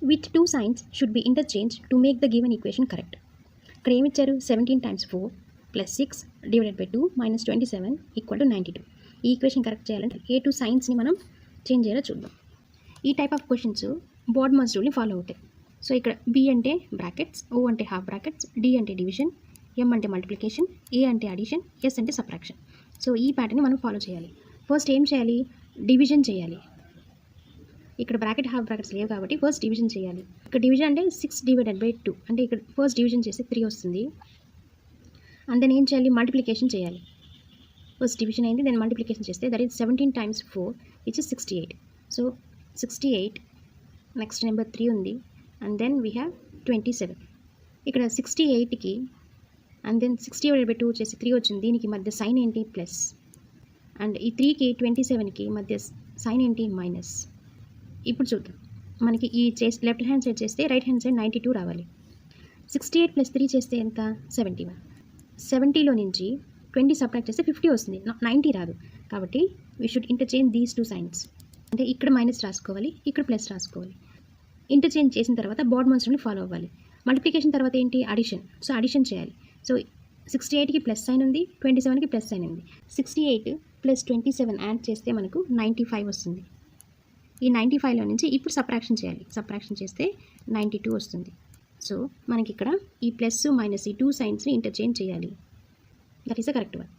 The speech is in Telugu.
With two science should be interchange to make the given equation correct. ఇక్కడ ఏమి ఇచ్చారు? 17 × 4 + 6 / 2 - 27 = 92. ఈ ఈక్వేషన్ కరెక్ట్ చేయాలంటే ఏ టూ సైన్స్ని మనం చేంజ్ చేయాలో చూద్దాం. ఈ టైప్ ఆఫ్ క్వశ్చన్స్ బోర్డ్మాస్ రూల్ని ఫాలో అవుతాయి. సో ఇక్కడ బి అంటే బ్రాకెట్స్, ఓ అంటే హాఫ్ బ్రాకెట్స్, డి అంటే డివిజన్, ఎం అంటే మల్టిప్లికేషన్, ఏ అంటే అడిషన్, ఎస్ అంటే సబ్ట్రాక్షన్. సో ఈ ప్యాటర్న్ని మనం ఫాలో చేయాలి. ఫస్ట్ ఏం చేయాలి? డివిజన్ చేయాలి. ఇక్కడ బ్రాకెట్ హాఫ్ బ్రాకెట్స్ లేవు కాబట్టి ఫస్ట్ డివిజన్ చేయాలి. ఇక్కడ డివిజన్ అంటే 6 / 2 అంటే ఇక్కడ ఫస్ట్ డివిజన్ చేస్తే 3 వస్తుంది. అండ్ దెన్ ఏం చేయాలి? మల్టిప్లికేషన్ చేయాలి. ఫస్ట్ డివిజన్ అయింది, దెన్ మల్టిప్లికేషన్ చేస్తే that is 17 × 4 which is 68. So 68 next number 3 ఉంది, అండ్ దెన్ వీ హ్యావ్ 27. ఇక్కడ 68కి అండ్ దెన్ 60/2 చేసి 3 వచ్చింది. దీనికి మధ్య సైన్ ఏంటి? ప్లస్. అండ్ ఈ 3కి 27కి మధ్య సైన్ ఏంటి? మైనస్. ఇప్పుడు చూద్దాం. మనకి ఈ లెఫ్ట్ హ్యాండ్ సైడ్ చేస్తే రైట్ హ్యాండ్ సైడ్ 92 రావాలి. 68 + 3 చేస్తే ఎంత? 71. 70లో నుంచి 20 సబ్ట్రాక్ట్ చేస్తే 50 వస్తుంది, 90 రాదు. కాబట్టి we should interchange these two science. అంటే ఇక్కడ మైనస్ రాసుకోవాలి, ఇక్కడ ప్లస్ రాసుకోవాలి. ఇంటర్చేంజ్ చేసిన తర్వాత బోర్డ్మాస్ రూల్ని ఫాలో అవ్వాలి. మల్టిప్లికేషన్ తర్వాత ఏంటి? అడిషన్. సో అడిషన్ చేయాలి. సో 68కి ప్లస్ సైన్ ఉంది, 27కి ప్లస్ సైన్ ఉంది. 68 + 27 యాడ్ చేస్తే మనకు 95 వస్తుంది. ఈ 95లో నుంచి ఇప్పుడు సబ్ట్రాక్షన్ చేయాలి. సబ్ట్రాక్షన్ చేస్తే 92 వస్తుంది. సో మనకి ఇక్కడ ఈ ప్లస్ మైనస్ ఈ టూ సైన్స్ని ఇంటర్చేంజ్ చేయాలి. That is the correct one.